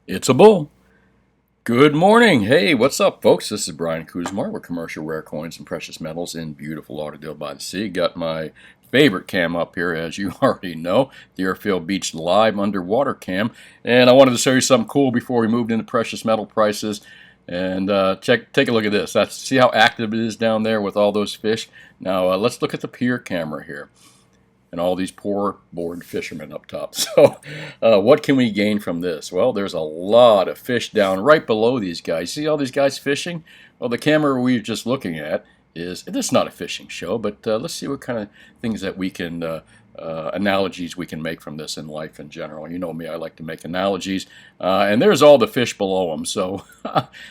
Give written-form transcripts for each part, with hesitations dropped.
It's a bull. Good morning. Hey, what's up, folks? This is Brian Kuzmar with Commercial Rare Coins and Precious Metals in beautiful Lauderdale by the Sea. Got my favorite cam up here, as you already know, the Airfield Beach Live Underwater Cam. And I wanted to show you something cool before we moved into precious metal prices. And take a look at this. See how active it is down there with all those fish? Now, let's look at the pier camera here and all these poor bored fishermen up top. So what can we gain from this? Well, there's a lot of fish down right below these guys. See all these guys fishing? Well, the camera we're just looking at this is not a fishing show, but let's see what kind of things that we can analogies we can make from this in life in general. You know me, I like to make analogies, and there's all the fish below them. So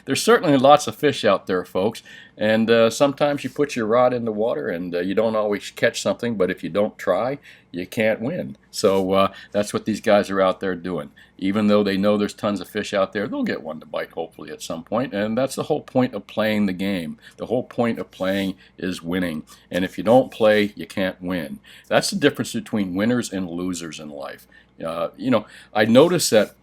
there's certainly lots of fish out there, folks. And sometimes you put your rod in the water and you don't always catch something, but if you don't try, you can't win. So that's what these guys are out there doing. Even though they know there's tons of fish out there, they'll get one to bite hopefully at some point. And that's the whole point of playing the game. The whole point of playing is winning. And if you don't play, you can't win. That's the difference between winners and losers in life. I noticed that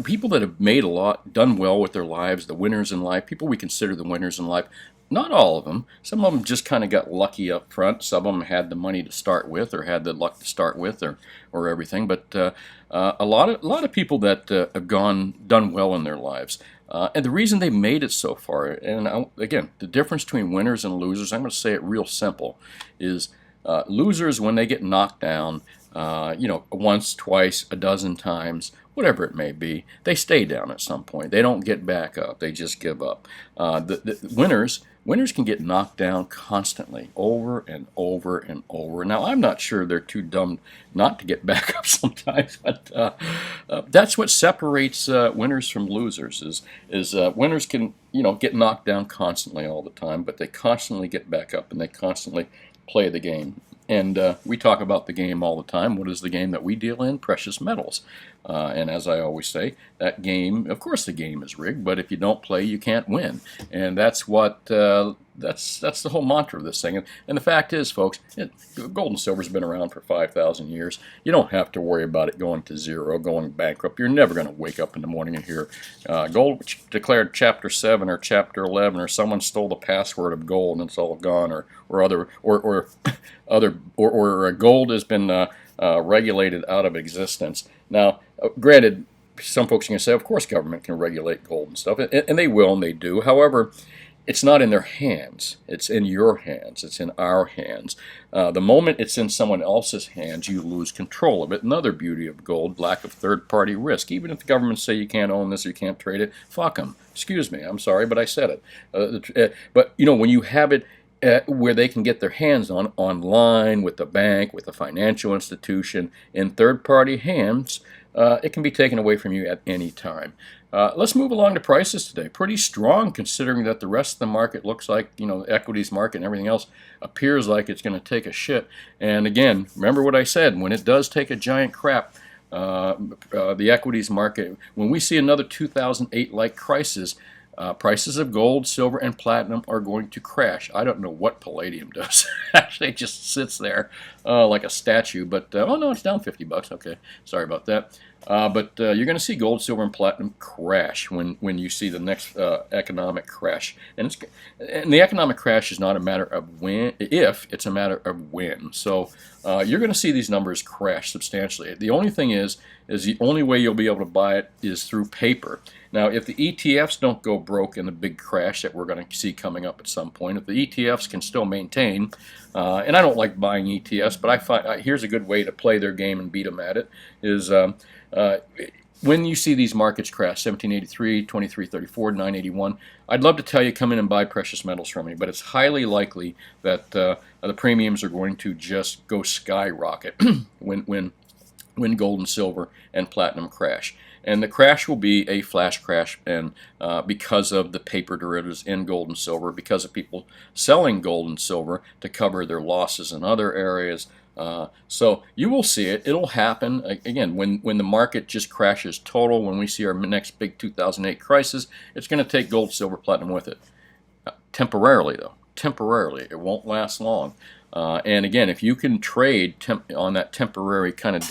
people that have made a lot, done well with their lives, the winners in life, people we consider the winners in life, not all of them. Some of them just kind of got lucky up front. Some of them had the money to start with, or had the luck to start with, or everything. But a lot of people that have done well in their lives, and the reason they made it so far, and again, the difference between winners and losers, I'm going to say it real simple, is losers, when they get knocked down, once, twice, a dozen times, whatever it may be, they stay down at some point. They don't get back up. They just give up. The winners can get knocked down constantly, over and over and over. Now, I'm not sure they're too dumb not to get back up sometimes, but that's what separates winners from losers. Is winners can get knocked down constantly all the time, but they constantly get back up and they constantly play the game. And we talk about the game all the time. What is the game that we deal in? Precious metals. And as I always say, that game, of course the game is rigged, but if you don't play, you can't win. And that's what that's the whole mantra of this thing. And the fact is, folks, gold and silver's been around for 5,000 years. You don't have to worry about it going to zero, going bankrupt. You're never going to wake up in the morning and hear gold declared Chapter 7 or Chapter 11, or someone stole the password of gold and it's all gone, or gold has been regulated out of existence. Now, granted, some folks are going to say, of course, government can regulate gold and stuff, and they will, and they do. However, it's not in their hands. It's in your hands. It's in our hands. The moment it's in someone else's hands, you lose control of it. Another beauty of gold, lack of third-party risk. Even if the government say you can't own this or you can't trade it, fuck them. Excuse me, I'm sorry, but I said it. But when you have it where they can get their hands on online, with the bank, with the financial institution, in third-party hands, it can be taken away from you at any time. Let's move along to prices today. Pretty strong, considering that the rest of the market looks like, the equities market and everything else appears like it's going to take a shit. And again, remember what I said, when it does take a giant crap, the equities market, when we see another 2008-like crisis, prices of gold, silver, and platinum are going to crash. I don't know what palladium does. Actually, it just sits there like a statue. But oh no, it's down $50. Okay, sorry about that. But you're going to see gold, silver, and platinum crash when you see the next economic crash. And the economic crash is not a matter of when, if, it's a matter of when. So you're going to see these numbers crash substantially. The only thing is the only way you'll be able to buy it is through paper. Now, if the ETFs don't go broke in the big crash that we're going to see coming up at some point, if the ETFs can still maintain, and I don't like buying ETFs, but I find here's a good way to play their game and beat them at it, is when you see these markets crash, 1783, 2334, 981, I'd love to tell you come in and buy precious metals from me, but it's highly likely that the premiums are going to just go skyrocket when gold and silver and platinum crash. And the crash will be a flash crash, and because of the paper derivatives in gold and silver, because of people selling gold and silver to cover their losses in other areas. So you will see it. It'll happen again when the market just crashes total. When we see our next big 2008 crisis, it's going to take gold, silver, platinum with it. Temporarily, though. Temporarily. It won't last long. And again, if you can trade on that temporary kind of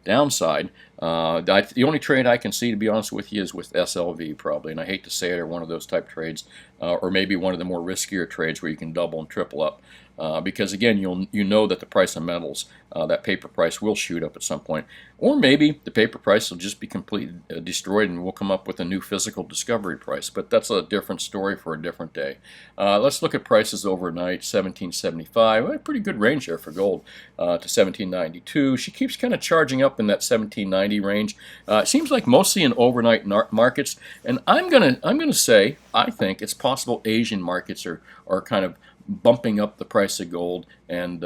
downside, The only trade I can see, to be honest with you, is with SLV probably, and I hate to say it, or one of those type trades, or maybe one of the more riskier trades where you can double and triple up. Because again, you know that the price of metals, that paper price will shoot up at some point, or maybe the paper price will just be completely destroyed, and we'll come up with a new physical discovery price. But that's a different story for a different day. Let's look at prices overnight. 1775, a pretty good range there for gold, to 1792. She keeps kind of charging up in that 1790 range. It seems like mostly in overnight markets, and I'm gonna say I think it's possible Asian markets are kind of bumping up the price of gold, and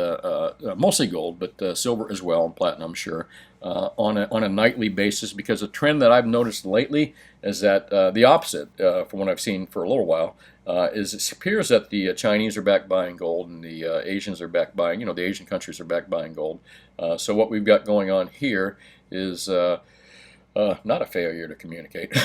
mostly gold, but silver as well, and platinum, I'm sure, on a nightly basis, because a trend that I've noticed lately is that the opposite, from what I've seen for a little while, is it appears that the Chinese are back buying gold, and the Asians are back buying, the Asian countries are back buying gold. So what we've got going on here is not a failure to communicate.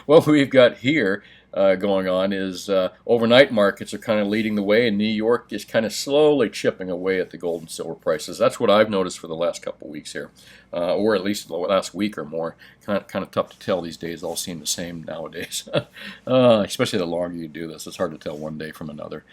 What we've got here going on is overnight markets are kind of leading the way, and New York is kind of slowly chipping away at the gold and silver prices. That's what I've noticed for the last couple of weeks here, or at least the last week or more. Kind of tough to tell these days. All seem the same nowadays. Especially the longer you do this, it's hard to tell one day from another.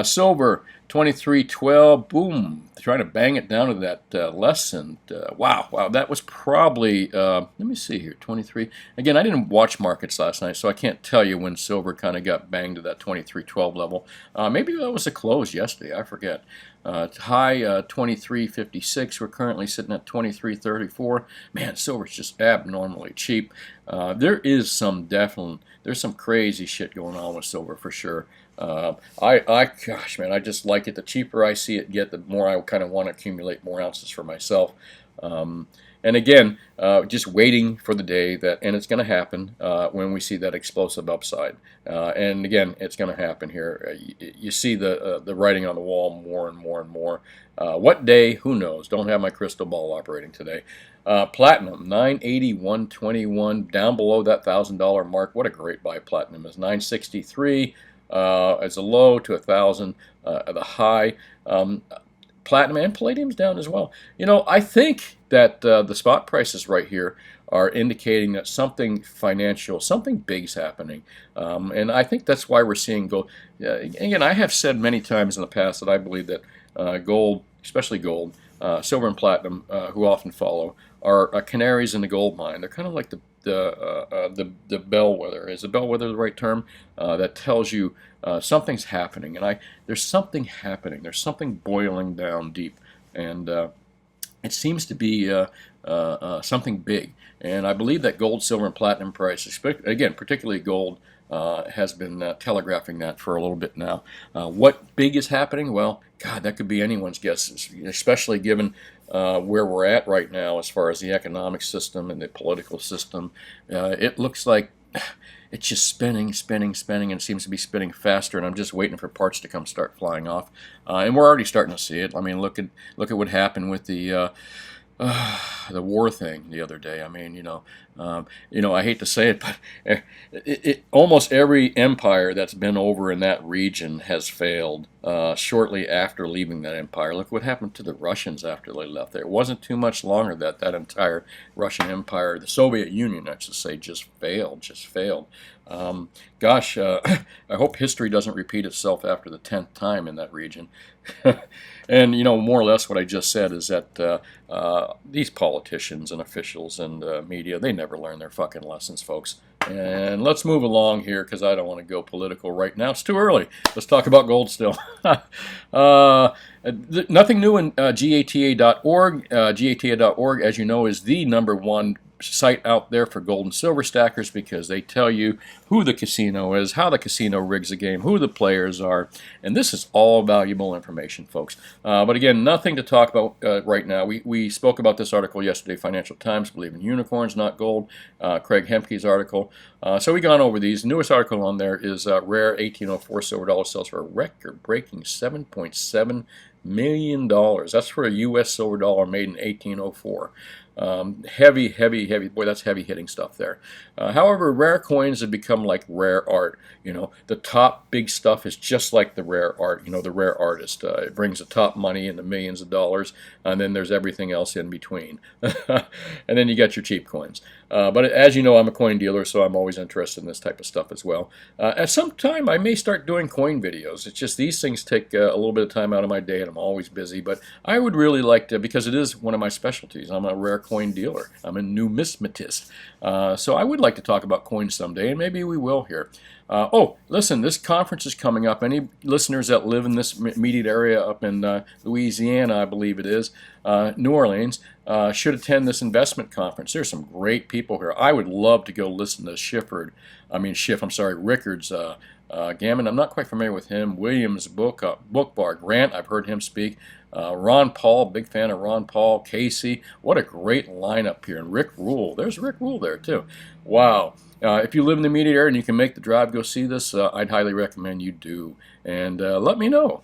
Silver 23.12, boom, trying to bang it down to that lesson. Wow, that was probably, let me see here, 23. Again, I didn't watch markets last night, so I can't tell you when silver kind of got banged to that 23.12 level. Maybe that was a close yesterday, I forget. High 23.56. We're currently sitting at 23.34. Man, silver's just abnormally cheap. There's some crazy shit going on with silver for sure. Gosh, man, I just like it. The cheaper I see it get, the more I kind of want to accumulate more ounces for myself. And again, just waiting for the day that, and it's going to happen when we see that explosive upside. And again, it's going to happen here. You see the writing on the wall more and more and more. What day? Who knows? Don't have my crystal ball operating today. Platinum 981.21, down below that $1,000 mark. What a great buy platinum is. 963 as a low to 1,000 at the high. Platinum and palladium's down as well. I think that the spot prices right here are indicating that something financial, something big's happening. And I think that's why we're seeing gold. Again, I have said many times in the past that I believe that gold, especially gold, silver and platinum, who often follow, are canaries in the gold mine. They're kind of like the bellwether. Is the bellwether the right term? That tells you something's happening, and there's something happening. There's something boiling down deep, and it seems to be something big. And I believe that gold, silver, and platinum prices, again, particularly gold, has been telegraphing that for a little bit now. What big is happening? Well, God, that could be anyone's guess, especially given where we're at right now as far as the economic system and the political system. It looks like it's just spinning, and it seems to be spinning faster, and I'm just waiting for parts to start flying off. And we're already starting to see it. I mean, look at what happened with the war thing the other day. I mean, I hate to say it, but almost every empire that's been over in that region has failed shortly after leaving that empire. Look what happened to the Russians after they left there. It wasn't too much longer that entire Russian empire, the Soviet Union, I should say, just failed. Gosh, I hope history doesn't repeat itself after the 10th time in that region. And, more or less what I just said is that these politicians and officials and media, they never learn their fucking lessons, folks. And let's move along here, because I don't want to go political right now. It's too early. Let's talk about gold still. Nothing new in gata.org. Gata.org, as you know, is the #1 site out there for gold and silver stackers, because they tell you who the casino is, how the casino rigs the game, who the players are, and this is all valuable information, folks. But again, nothing to talk about right now. We spoke about this article yesterday, Financial Times, believe in unicorns, not gold, Craig Hemke's article. So we gone over these. The newest article on there is rare 1804 silver dollar sells for a record-breaking $7.7 million. That's for a U.S. silver dollar made in 1804. Heavy, heavy, heavy. Boy, that's heavy hitting stuff there. However, rare coins have become like rare art. The top big stuff is just like the rare art. The rare artist. It brings the top money in the millions of dollars, and then there's everything else in between. And then you got your cheap coins. But as you know, I'm a coin dealer, so I'm always interested in this type of stuff as well. At some time, I may start doing coin videos. It's just these things take a little bit of time out of my day, and I'm always busy. But I would really like to, because it is one of my specialties. I'm a rare coin dealer. I'm a numismatist. So I would like to talk about coins someday, and maybe we will here. Oh, listen, this conference is coming up. Any listeners that live in this immediate area up in Louisiana, I believe it is, New Orleans, should attend this investment conference. There's some great people here. I would love to go listen to Rickard's Gammon. I'm not quite familiar with him. Williams' book bar. Grant, I've heard him speak. Ron Paul, big fan of Ron Paul. Casey, what a great lineup here. And Rick Rule, there's Rick Rule there too. Wow. If you live in the immediate area and you can make the drive, go see this, I'd highly recommend you do. And let me know.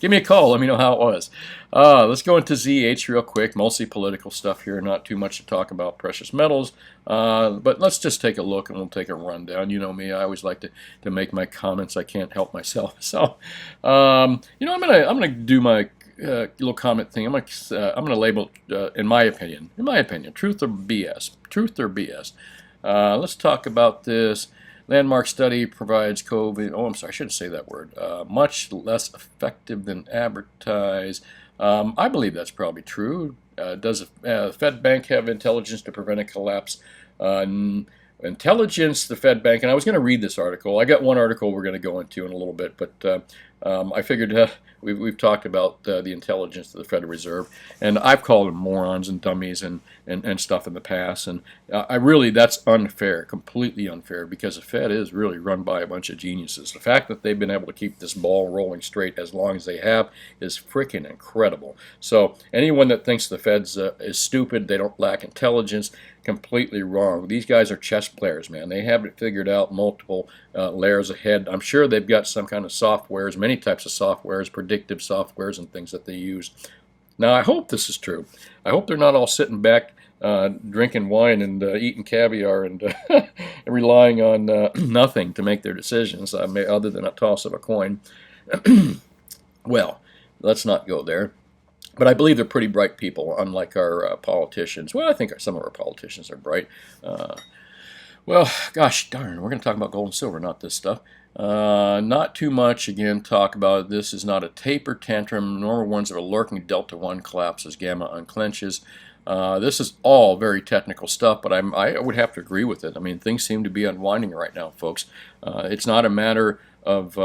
Give me a call. Let me know how it was. Let's go into ZH real quick. Mostly political stuff here. Not too much to talk about precious metals. But let's just take a look and we'll take a rundown. You know me. I always like to make my comments. I can't help myself. So, I'm gonna do my little comment thing. I'm gonna label in my opinion, truth or BS. Truth or BS. Let's talk about this. Landmark study provides COVID. Oh, I'm sorry, I shouldn't say that word. Much less effective than advertised. I believe that's probably true. Does the Fed Bank have intelligence to prevent a collapse? Intelligence, the Fed Bank, and I was going to read this article. I got one article we're going to go into in a little bit, but I figured we've talked about the intelligence of the Federal Reserve, and I've called them morons and dummies and stuff in the past, and that's unfair, completely unfair, because the Fed is really run by a bunch of geniuses. The fact that they've been able to keep this ball rolling straight as long as they have is freaking incredible. So anyone that thinks the Fed's is stupid, they don't lack intelligence, completely wrong. These guys are chess players, man. They have it figured out, multiple layers ahead. I'm sure they've got some kind of softwares, many types of softwares, predictive softwares and things that they use. Now, I hope this is true. I hope they're not all sitting back drinking wine and eating caviar and relying on nothing to make their decisions, other than a toss of a coin. Well, let's not go there. But I believe they're pretty bright people, unlike our politicians. Well, I think some of our politicians are bright. Well, gosh darn, we're going to talk about gold and silver, not this stuff. Not too much, again, talk about it. This is not a taper tantrum. Normal ones are lurking. Delta 1 collapses, gamma unclenches. This is all very technical stuff, but I would have to agree with it. I mean, things seem to be unwinding right now, folks. It's not a matter of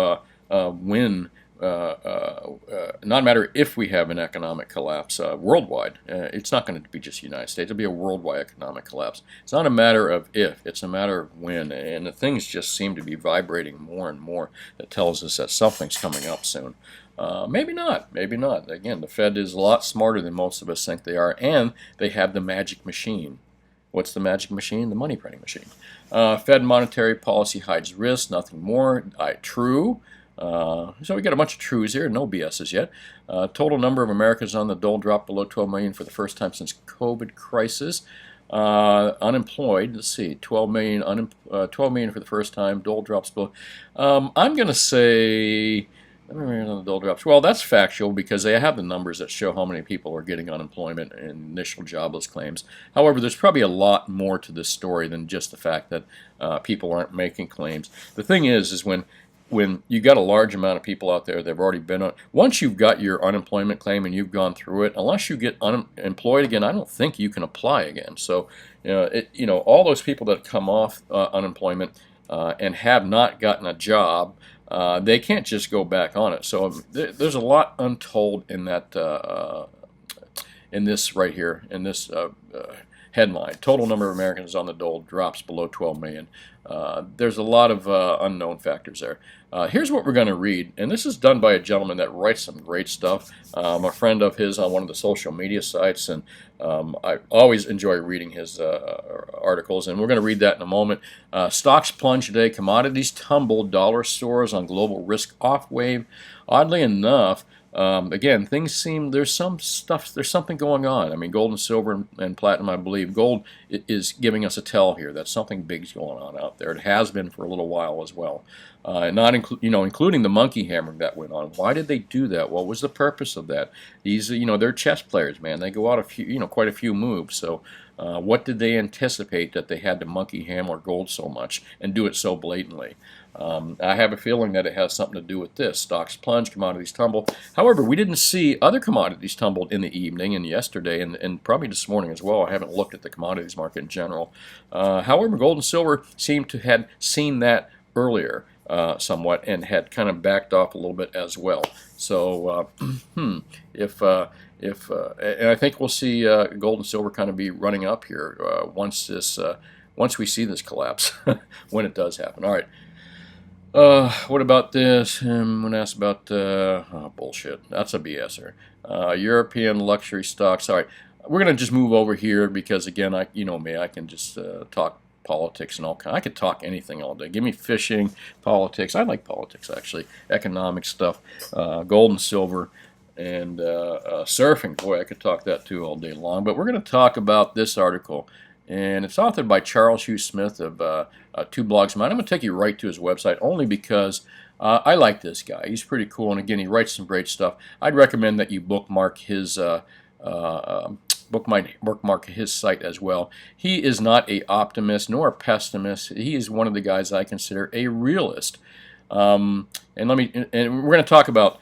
when. Not a matter if we have an economic collapse worldwide. It's not going to be just the United States. It'll be a worldwide economic collapse. It's not a matter of if, it's a matter of when. And the things just seem to be vibrating more and more. That tells us that something's coming up soon. Maybe not. Maybe not. Again, the Fed is a lot smarter than most of us think they are, and they have the magic machine. What's the magic machine? The money printing machine. Fed monetary policy hides risk, nothing more. True. So we got a bunch of trues here, no BSs yet. Total number of Americans on the dole dropped below 12 million for the first time since COVID crisis. Unemployed, let's see, 12 million, 12 million for the first time. Dole drops below. I'm going to say, the dole drops. Well, that's factual because they have the numbers that show how many people are getting unemployment and initial jobless claims. However, there's probably a lot more to this story than just the fact that people aren't making claims. The thing is when you got a large amount of people out there that have already been on, once you've got your unemployment claim and you've gone through it, unless you get unemployed again, I don't think you can apply again. So, all those people that come off unemployment and have not gotten a job, they can't just go back on it. So there's a lot untold in that, in this right here, in this headline. Total number of Americans on the dole drops below 12 million. There's a lot of unknown factors there. Here's what we're going to read, and this is done by a gentleman that writes some great stuff. I'm a friend of his on one of the social media sites, and I always enjoy reading his articles, and we're going to read that in a moment. Stocks plunge today, commodities tumble, dollar soars on global risk off wave. Oddly enough, Again, things seem there's something going on. I mean, gold and silver and platinum, I believe. Gold is giving us a tell here that something big's going on out there. It has been for a little while as well. Not including the monkey hammering that went on. Why did they do that? What was the purpose of that? These, they're chess players, man. They go out quite a few moves. So, what did they anticipate that they had to monkey hammer gold so much and do it so blatantly? I have a feeling that it has something to do with this. Stocks plunge, commodities tumble. However, we didn't see other commodities tumbled in the evening and yesterday and probably this morning as well. I haven't looked at the commodities market in general. However, gold and silver seem to have seen that earlier somewhat and had kind of backed off a little bit as well. So and I think we'll see gold and silver kind of be running up here once we see this collapse when it does happen. All right. What about this? I'm going to ask about, bullshit. That's a BSer. European luxury stocks. All right. We're going to just move over here because, again, you know me, I can just talk politics and all kinds. I could talk anything all day. Give me fishing, politics. I like politics, actually. Economic stuff, gold and silver, and surfing. Boy, I could talk that too all day long. But we're going to talk about this article. And it's authored by Charles Hugh Smith of 2 blogs of mine. I'm going to take you right to his website only because I like this guy. He's pretty cool, and again, he writes some great stuff. I'd recommend that you bookmark his site as well. He is not a optimist nor a pessimist. He is one of the guys I consider a realist. And we're going to talk about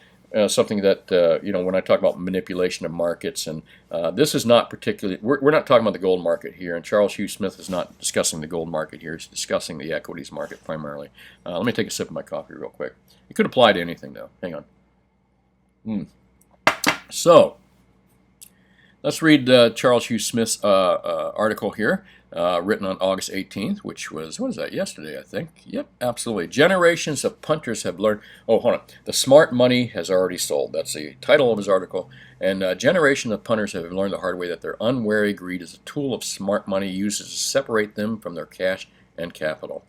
something that when I talk about manipulation of markets, and this is not particularly, we're not talking about the gold market here, and Charles Hugh Smith is not discussing the gold market here. He's discussing the equities market primarily. Let me take a sip of my coffee real quick. It could apply to anything though. Hang on. So let's read Charles Hugh Smith's article here, written on August 18th, which was, what is that, yesterday, I think? Yep, absolutely. Generations of punters have learned, oh, hold on, the smart money has already sold. That's the title of his article. And generations of punters have learned the hard way that their unwary greed is a tool of smart money used to separate them from their cash and capital.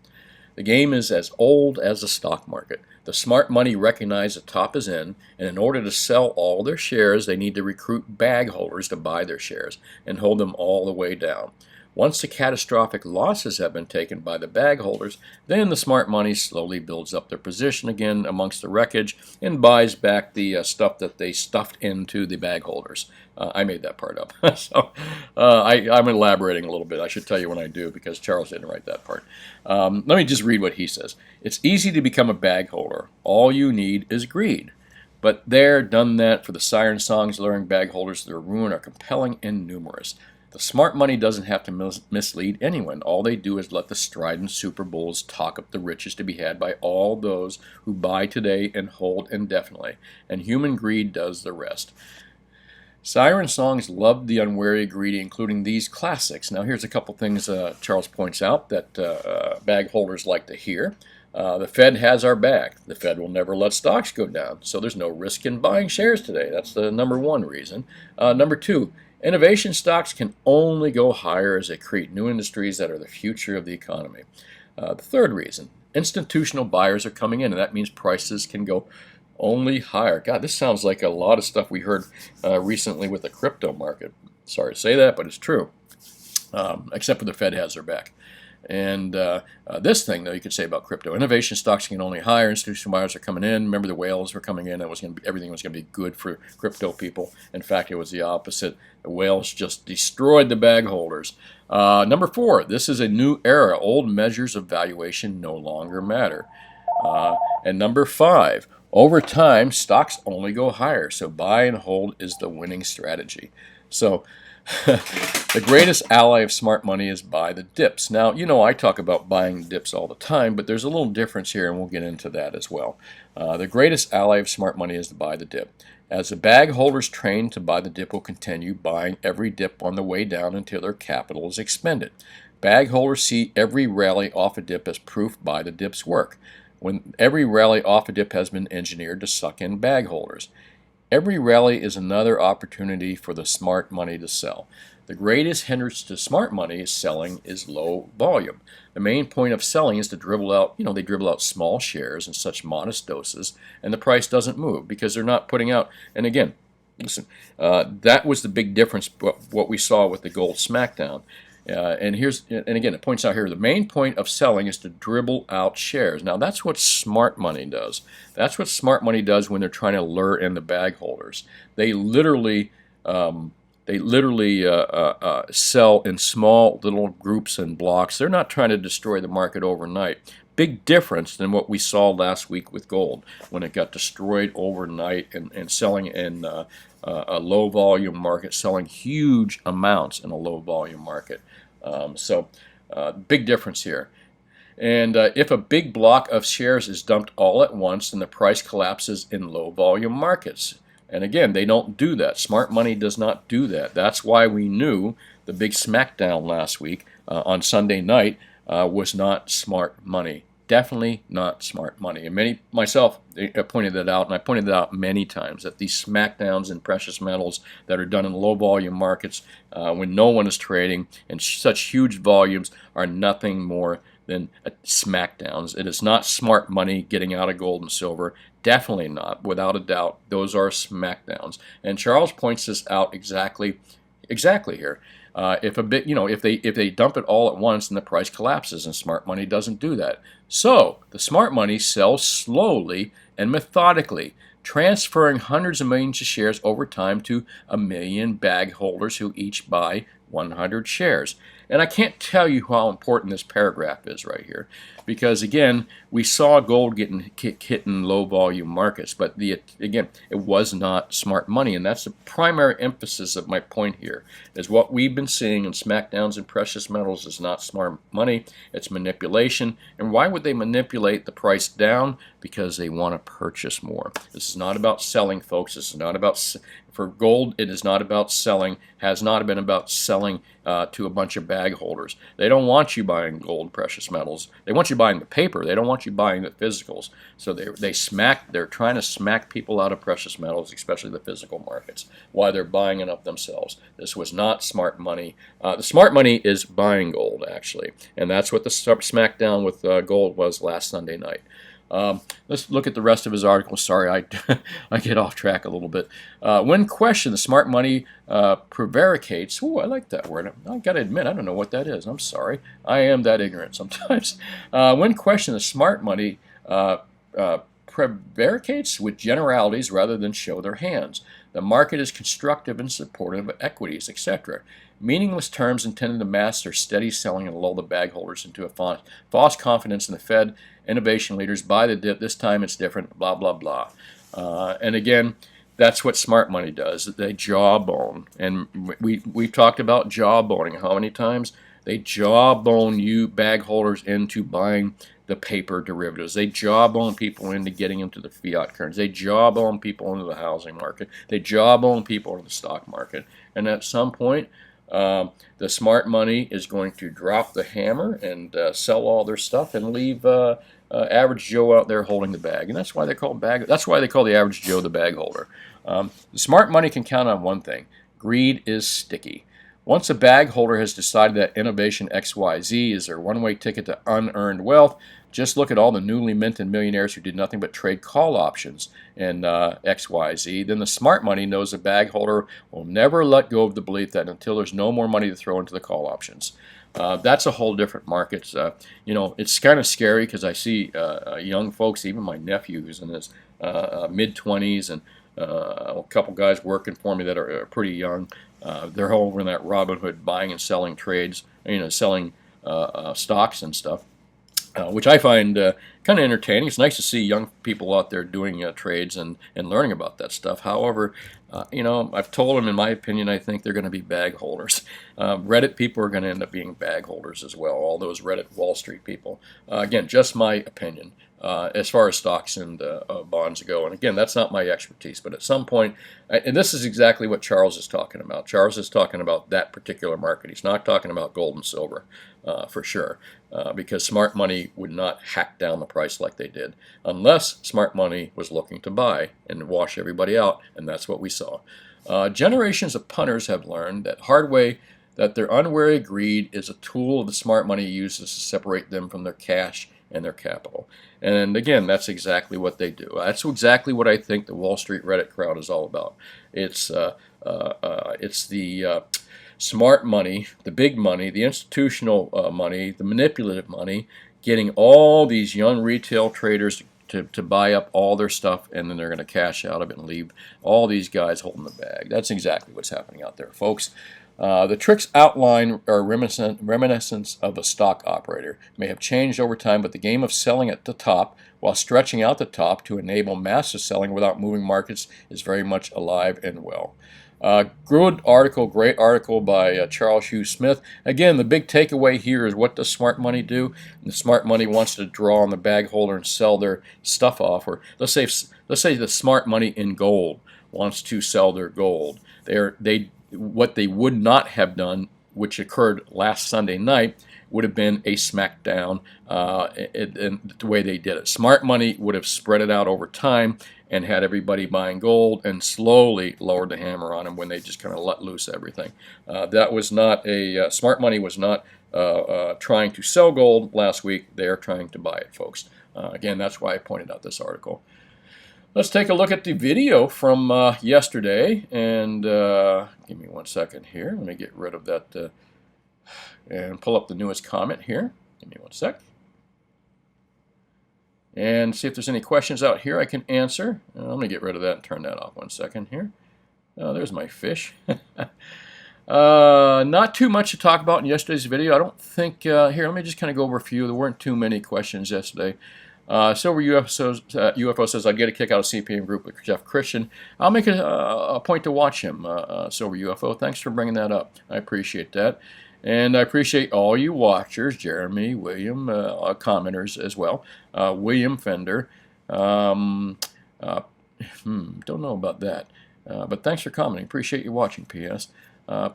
The game is as old as the stock market. The smart money recognize the top is in, and in order to sell all their shares, they need to recruit bag holders to buy their shares and hold them all the way down. Once the catastrophic losses have been taken by the bag holders, then the smart money slowly builds up their position again amongst the wreckage and buys back the stuff that they stuffed into the bag holders. I made that part up. So I'm elaborating a little bit. I should tell you when I do because Charles didn't write that part. Let me just read what he says. It's easy to become a bag holder. All you need is greed. But there, done that, for the siren songs luring bag holders to their ruin are compelling and numerous. The smart money doesn't have to mislead anyone. All they do is let the strident super bulls talk up the riches to be had by all those who buy today and hold indefinitely, and human greed does the rest. Siren songs love the unwary greedy, including these classics. Now here's a couple things Charles points out that bag holders like to hear. The Fed has our back. The Fed will never let stocks go down, so there's no risk in buying shares today. That's the number one reason. Number two, innovation stocks can only go higher as they create new industries that are the future of the economy. The third reason, institutional buyers are coming in, and that means prices can go only higher. God, this sounds like a lot of stuff we heard recently with the crypto market. Sorry to say that, but it's true, except for the Fed has their back. And this thing, though, you could say about crypto. Innovation stocks can only higher. Institutional buyers are coming in. Remember, the whales were coming in. Everything was going to be good for crypto people. In fact, it was the opposite. The whales just destroyed the bag holders. Number four, this is a new era. Old measures of valuation no longer matter. And number five, over time, stocks only go higher. So buy and hold is the winning strategy. So the greatest ally of smart money is buy the dips. Now, I talk about buying dips all the time, but there's a little difference here, and we'll get into that as well. The greatest ally of smart money is to buy the dip. As the bag holders trained to buy the dip will continue buying every dip on the way down until their capital is expended. Bag holders see every rally off a dip as proof buy the dip's work, when every rally off a dip has been engineered to suck in bag holders. Every rally is another opportunity for the smart money to sell. The greatest hindrance to smart money is selling is low volume. The main point of selling is to dribble out, they dribble out small shares in such modest doses, and the price doesn't move because they're not putting out. And again, listen, that was the big difference. What we saw with the gold smackdown. And again, it points out here, the main point of selling is to dribble out shares. Now, that's what smart money does. That's what smart money does when they're trying to lure in the bag holders. They literally sell in small little groups and blocks. They're not trying to destroy the market overnight. Big difference than what we saw last week with gold when it got destroyed overnight and selling in a low volume market, selling huge amounts in a low volume market. Big difference here. And if a big block of shares is dumped all at once, then the price collapses in low volume markets. And again, they don't do that. Smart money does not do that. That's why we knew the big smackdown last week on Sunday night was not smart money. Definitely not smart money. And myself pointed that out, and I pointed that out many times, that these smackdowns in precious metals that are done in low volume markets when no one is trading in such huge volumes are nothing more than smackdowns. It is not smart money getting out of gold and silver. Definitely not, without a doubt. Those are smackdowns. And Charles points this out exactly here. If they dump it all at once, then the price collapses, and smart money doesn't do that. So the smart money sells slowly and methodically, transferring hundreds of millions of shares over time to 1 million bag holders who each buy 100 shares. And I can't tell you how important this paragraph is right here, because again, we saw gold getting hit in low volume markets, but again, it was not smart money, and that's the primary emphasis of my point here. Is what we've been seeing in smackdowns in precious metals is not smart money, it's manipulation. And why would they manipulate the price down? Because they want to purchase more. This is not about selling, folks. This is not about, for gold, it is not about selling, has not been about selling to a bunch of bag holders. They don't want you buying gold, precious metals. They want you buying the paper. They don't want you buying the physicals. So they're trying to smack people out of precious metals, especially the physical markets, while they're buying it up themselves. This was not smart money. The smart money is buying gold, actually, and that's what the smackdown with gold was last Sunday night. Let's look at the rest of his article. Sorry, I get off track a little bit. When questioned, the smart money prevaricates. Ooh, I like that word. I got to admit, I don't know what that is. I'm sorry. I am that ignorant sometimes. When questioned, the smart money prevaricates with generalities rather than show their hands. The market is constructive and supportive of equities, etc. Meaningless terms intended to mask their steady selling and lull the bag holders into a false confidence in the Fed. Innovation leaders buy the dip. This time it's different. Blah, blah, blah. And again, that's what smart money does. They jawbone. And we've talked about jawboning how many times? They jawbone you bag holders into buying the paper derivatives. They jawbone people into getting into the fiat currency. They jawbone people into the housing market. They jawbone people into the stock market. And at some point, the smart money is going to drop the hammer and sell all their stuff and leave average Joe out there holding the bag. And that's why they call the average Joe the bag holder. The smart money can count on one thing: greed is sticky. Once a bag holder has decided that innovation XYZ is their one-way ticket to unearned wealth, just look at all the newly minted millionaires who did nothing but trade call options in XYZ. Then the smart money knows the bag holder will never let go of the belief that until there's no more money to throw into the call options. That's a whole different market. It's kind of scary because I see young folks, even my nephew who's in his mid-20s, and a couple guys working for me that are pretty young. They're all over in that Robinhood buying and selling trades, selling stocks and stuff, which I find kind of entertaining. It's nice to see young people out there doing trades and learning about that stuff. However, I've told them, in my opinion, I think they're going to be bag holders. Reddit people are going to end up being bag holders as well, all those Reddit Wall Street people. Again, just my opinion. As far as stocks and bonds go. And again, that's not my expertise, but at some point, and this is exactly what Charles is talking about. Charles is talking about that particular market. He's not talking about gold and silver for sure, because smart money would not hack down the price like they did, unless smart money was looking to buy and wash everybody out, and that's what we saw. Generations of punters have learned that hard way that their unwary greed is a tool the smart money uses to separate them from their cash and their capital. And again, that's exactly what they do. That's exactly what I think the Wall Street Reddit crowd is all about. It's the smart money, the big money, the institutional money, the manipulative money, getting all these young retail traders to buy up all their stuff, and then they're going to cash out of it and leave all these guys holding the bag. That's exactly what's happening out there, folks. The tricks outlined are reminiscent of a stock operator. May have changed over time, but the game of selling at the top while stretching out the top to enable massive selling without moving markets is very much alive and well. Good article, great article by Charles Hugh Smith. Again, the big takeaway here is, what does smart money do? And the smart money wants to draw on the bag holder and sell their stuff off. Or let's say the smart money in gold wants to sell their gold. What they would not have done, which occurred last Sunday night, would have been a smackdown in the way they did it. Smart money would have spread it out over time and had everybody buying gold and slowly lowered the hammer on them when they just kind of let loose everything. That was not smart money was not trying to sell gold last week. They're trying to buy it, folks. Again, that's why I pointed out this article. Let's take a look at the video from yesterday, and give me 1 second here. Let me get rid of that and pull up the newest comment here. Give me 1 sec. And see if there's any questions out here I can answer. I'm going to get rid of that and turn that off 1 second here. There's my fish. Not too much to talk about in yesterday's video. I don't think, here, let me just kind of go over a few. There weren't too many questions yesterday. Silver UFO says, I get a kick out of CPM group with Jeff Christian. I'll make a point to watch him, Silver UFO. Thanks for bringing that up. I appreciate that. And I appreciate all you watchers, Jeremy, William, commenters as well. William Fender. Don't know about that. But thanks for commenting. Appreciate you watching, P.S.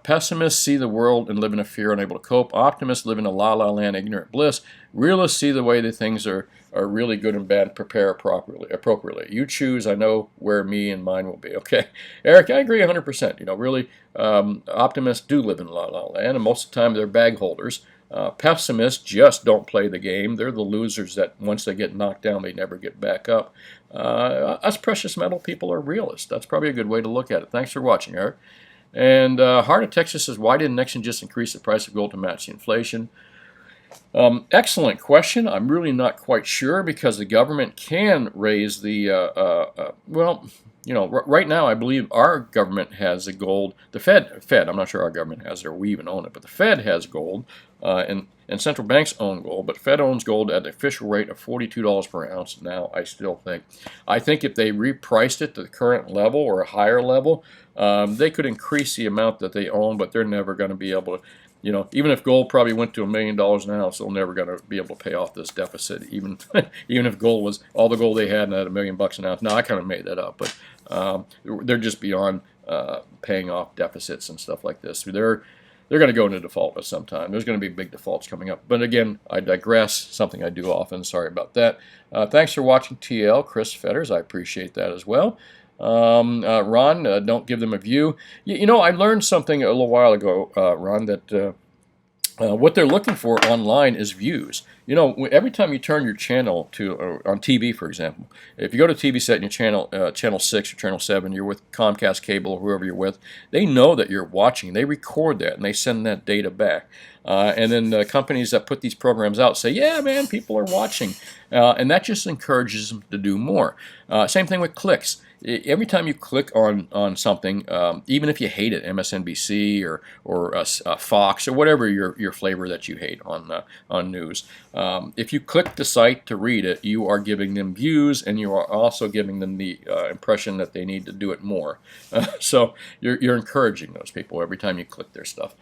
Pessimists see the world and live in a fear, unable to cope. Optimists live in a la-la land, ignorant bliss. Realists see the way the things are really good and bad, prepare appropriately. You choose. I know where me and mine will be. Okay, Eric, I agree 100%. You know, really, optimists do live in la-la land, and most of the time they're bag holders. Pessimists just don't play the game. They're the losers that once they get knocked down, they never get back up. Us precious metal people are realists. That's probably a good way to look at it. Thanks for watching, Eric. And Heart of Texas says, why didn't Nixon just increase the price of gold to match the inflation? Excellent question. I'm really not quite sure, because the government can raise the, well, you know, right now I believe our government has the gold. The Fed, I'm not sure our government has it or we even own it, but the Fed has gold, and central banks own gold, but Fed owns gold at the official rate of $42 per ounce now, I think if they repriced it to the current level or a higher level, they could increase the amount that they own, but they're never going to be able to, you know, even if gold probably went to $1 million an ounce, they're never going to be able to pay off this deficit, even if gold was all the gold they had and had $1 million an ounce. Now, I kind of made that up, but they're just beyond paying off deficits and stuff like this. They're going to go into default at some time. There's going to be big defaults coming up. But again, I digress, something I do often. Sorry about that. Thanks for watching, TL, Chris Fetters. I appreciate that as well. Ron, don't give them a view. You know, I learned something a little while ago, Ron, that what they're looking for online is views. You know, every time you turn your channel to, on TV, for example, if you go to TV set and your channel 6 or channel 7, you're with Comcast Cable or whoever you're with, they know that you're watching. They record that and they send that data back. And then the companies that put these programs out say, yeah, man, people are watching. And that just encourages them to do more. Same thing with clicks. Every time you click on something, even if you hate it, MSNBC or Fox or whatever your flavor that you hate on news, if you click the site to read it, you are giving them views, and you are also giving them the impression that they need to do it more. So you're encouraging those people every time you click their stuff.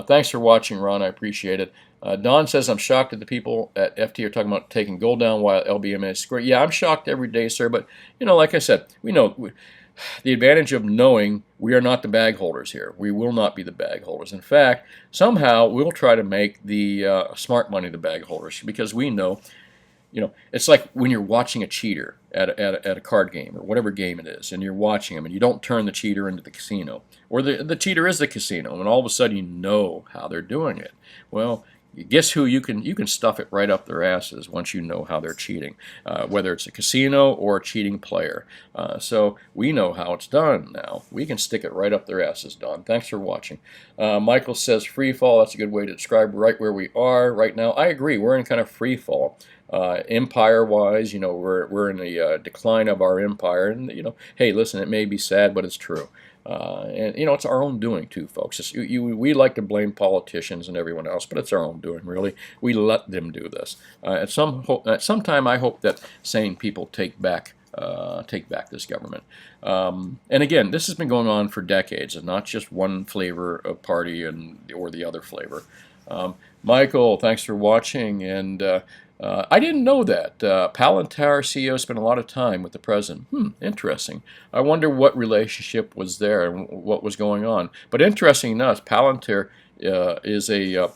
Thanks for watching, Ron. I appreciate it. Don says, I'm shocked that the people at FT are talking about taking gold down while LBMA is square. Yeah, I'm shocked every day, sir. But, you know, like I said, we know the advantage of knowing we are not the bag holders here. We will not be the bag holders. In fact, somehow we'll try to make the smart money the bag holders, because we know it's like when you're watching a cheater at a card game or whatever game it is, and you're watching them, and you don't turn the cheater into the casino, or the cheater is the casino, and all of a sudden you know how they're doing it. Well, guess who you can stuff it right up their asses once you know how they're cheating, whether it's a casino or a cheating player. So we know how it's done now. We can stick it right up their asses, Don. Thanks for watching. Michael says free fall. That's a good way to describe right where we are right now. I agree. We're in kind of free fall. Empire-wise, we're in the decline of our empire, and hey, listen, it may be sad, but it's true. And it's our own doing too, folks. We like to blame politicians and everyone else, but it's our own doing, really. We let them do this. At some time, I hope that sane people take back this government. And again, this has been going on for decades, and not just one flavor of party or the other flavor. Michael, thanks for watching, and I didn't know that. Palantir CEO spent a lot of time with the president. Interesting. I wonder what relationship was there and what was going on. But interesting enough, Palantir is a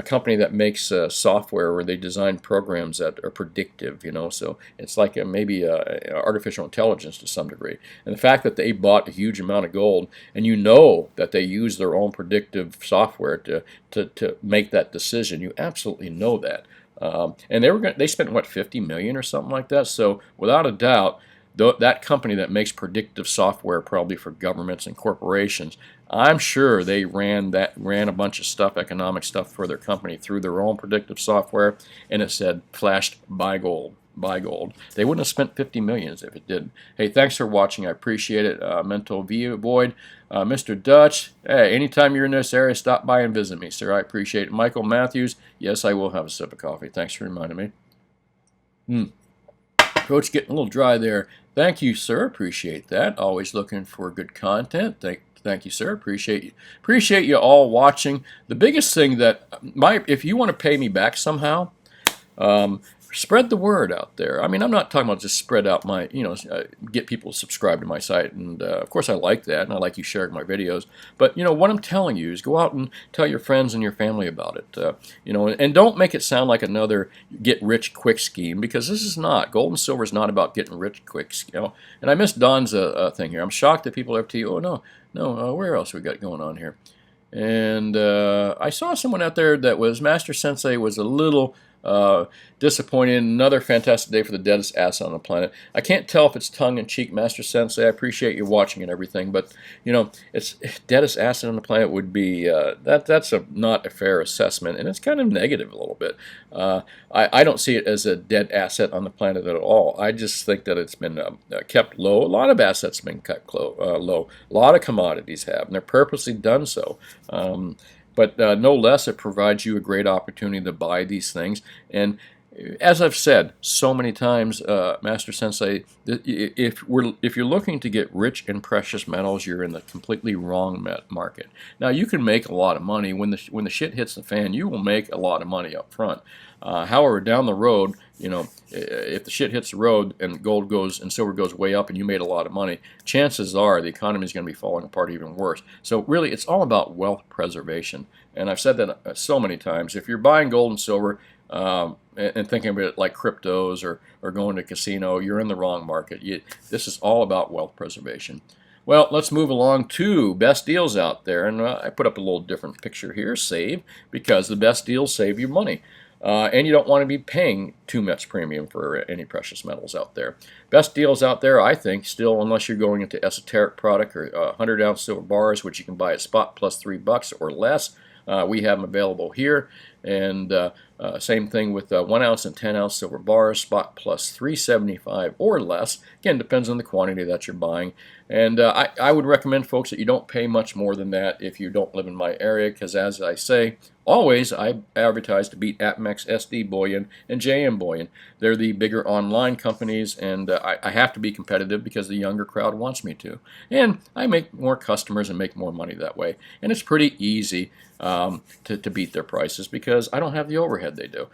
company that makes software where they design programs that are predictive, so it's like maybe artificial intelligence to some degree. And the fact that they bought a huge amount of gold, and that they use their own predictive software to make that decision, you absolutely know that. And they spent what, 50 million or something like that. So without a doubt, that company that makes predictive software probably for governments and corporations, I'm sure they ran a bunch of stuff, economic stuff for their company through their own predictive software, and it said flashed buy gold. Buy gold. They wouldn't have spent 50 millions if it didn't. Hey, thanks for watching. I appreciate it. Mental Void. Mr. Dutch, hey, anytime you're in this area, stop by and visit me, sir. I appreciate it. Michael Matthews, yes, I will have a sip of coffee. Thanks for reminding me. Coach, getting a little dry there. Thank you, sir. Appreciate that. Always looking for good content. Thank you, sir. Appreciate you all watching. The biggest thing if you want to pay me back somehow, spread the word out there. I mean, I'm not talking about just spread out get people to subscribe to my site, and of course I like that, and I like you sharing my videos. But what I'm telling you is go out and tell your friends and your family about it. And don't make it sound like another get-rich-quick scheme, because this is not. Gold and silver is not about getting rich quick. And I missed Don's thing here. I'm shocked that people have to. Oh no, where else we got going on here? And I saw someone out there that was Master Sensei was a little disappointed. Another fantastic day for the deadest asset on the planet. I can't tell if it's tongue-in-cheek, Master Sensei. I appreciate you watching and everything, but it's deadest asset on the planet would be that's not a fair assessment, and it's kind of negative a little bit. I don't see it as a dead asset on the planet at all. I just think that it's been kept low. A lot of assets have been kept low. A lot of commodities have, and they're purposely done so. But no less, it provides you a great opportunity to buy these things. And as I've said so many times, Master Sensei, if you're looking to get rich in precious metals, you're in the completely wrong market. Now, you can make a lot of money when the shit hits the fan. You will make a lot of money up front. However, down the road, if the shit hits the road and gold goes and silver goes way up and you made a lot of money, chances are the economy is going to be falling apart even worse. So really, it's all about wealth preservation. And I've said that so many times. If you're buying gold and silver and thinking of it like cryptos or going to a casino, you're in the wrong market. This is all about wealth preservation. Well, let's move along to best deals out there. And I put up a little different picture here, save, because the best deals save you money. And you don't want to be paying too much premium for any precious metals out there. Best deals out there, I think, still, unless you're going into esoteric product or 100-ounce silver bars, which you can buy at spot plus $3 or less. We have them available here. And same thing with 1 ounce and 10-ounce silver bars, spot plus $3.75 or less. Again, depends on the quantity that you're buying. And I would recommend, folks, that you don't pay much more than that if you don't live in my area, because as I say, always I advertise to beat APMEX, SD Bullion, and JM Bullion. They're the bigger online companies, and I have to be competitive because the younger crowd wants me to. And I make more customers and make more money that way. And it's pretty easy to beat their prices because I don't have the overhead they do.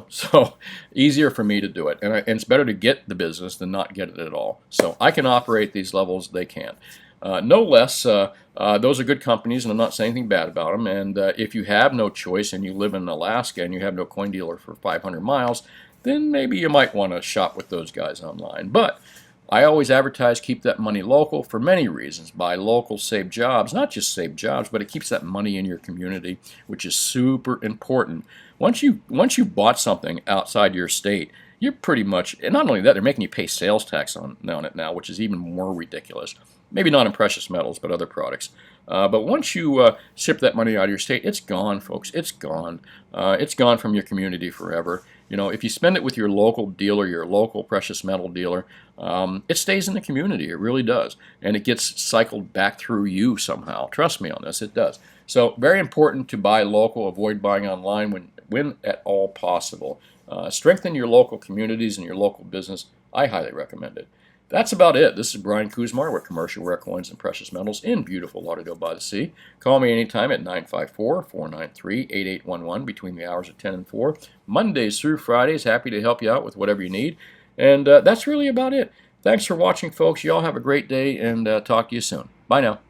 So easier for me to do it. And it's better to get the business than not get it at all. So I can operate these levels, they can't. No less, those are good companies, and I'm not saying anything bad about them. And if you have no choice and you live in Alaska and you have no coin dealer for 500 miles, then maybe you might want to shop with those guys online. But I always advertise keep that money local for many reasons. Buy local, save jobs, not just save jobs, but it keeps that money in your community, which is super important. Once you bought something outside your state, you're pretty much, and not only that, they're making you pay sales tax on it now, which is even more ridiculous. Maybe not in precious metals, but other products. But once you ship that money out of your state, it's gone, folks. It's gone. It's gone from your community forever. You know, if you spend it with your local dealer, your local precious metal dealer, it stays in the community. It really does. And it gets cycled back through you somehow. Trust me on this, it does. So very important to buy local, avoid buying online when at all possible. Strengthen your local communities and your local business. I highly recommend it. That's about it. This is Brian Kuzmar with Commercial Rare Coins and Precious Metals in beautiful Lauderdale by the Sea. Call me anytime at 954-493-8811 between the hours of 10 and 4. Mondays through Fridays. Happy to help you out with whatever you need. And that's really about it. Thanks for watching, folks. You all have a great day, and talk to you soon. Bye now.